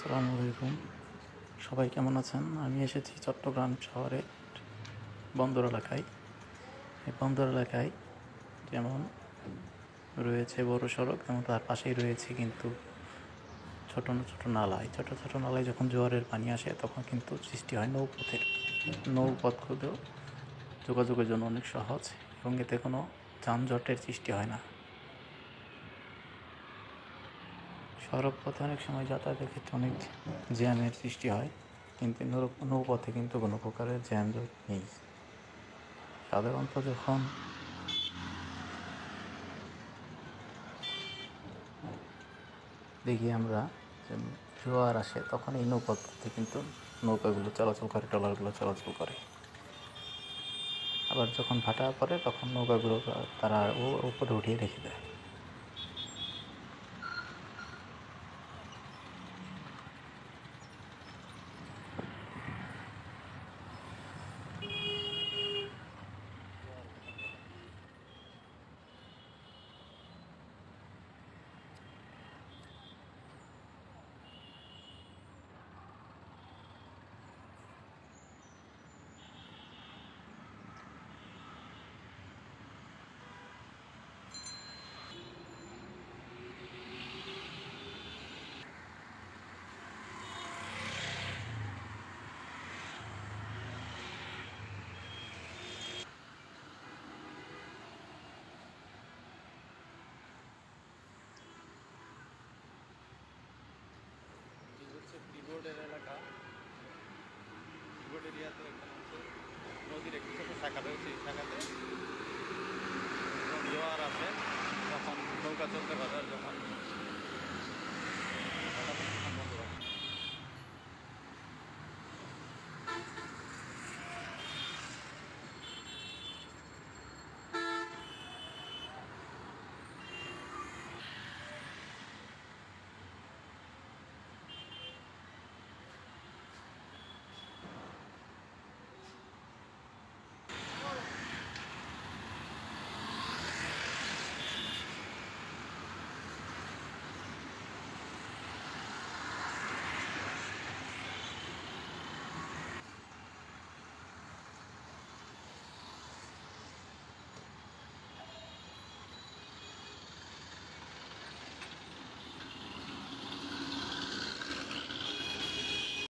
আসসালামু আলাইকুম। সবাই কেমন আছেন? আমি এসেছি চট্টগ্রাম শহরের বন্দর এলাকায়। এই বন্দর এলাকায় যেমন রয়েছে বড় সড়ক, তেমন তার পাশেই রয়েছে কিন্তু ছোট ছোট নালা। এই ছোট ছোট নালায় যখন জোয়ারের পানি আসে তখন কিন্তু সৃষ্টি হয় নৌপথের। নৌপথগুলো যোগাযোগের জন্য অনেক সহজ এবং এতে কোনো যানজটের সৃষ্টি হয় না। সড়ক পথে অনেক সময় যাতায়াতের ক্ষেত্রে অনেক জ্যামের সৃষ্টি হয়, কিন্তু নৌপথে কিন্তু কোনো প্রকারের জ্যামজট নেই। সাধারণত যখন দেখি আমরা যে জোয়ার আসে তখন এই নৌপথে কিন্তু নৌকাগুলো চলাচল করে, ট্রলারগুলো চলাচল করে। আবার যখন ভাটা পড়ে তখন নৌকাগুলো তারা উপরে উঠিয়ে রেখে দেয়। কিবোর্ডের এলাকা, কিবোর্ড এরিয়াতে এখানে হচ্ছে নদীর একটি ছোটো শাখা রয়েছে। এই শাখাতে যখন জোয়ার আসে তখন নৌকা চলতে পারে, আর যখন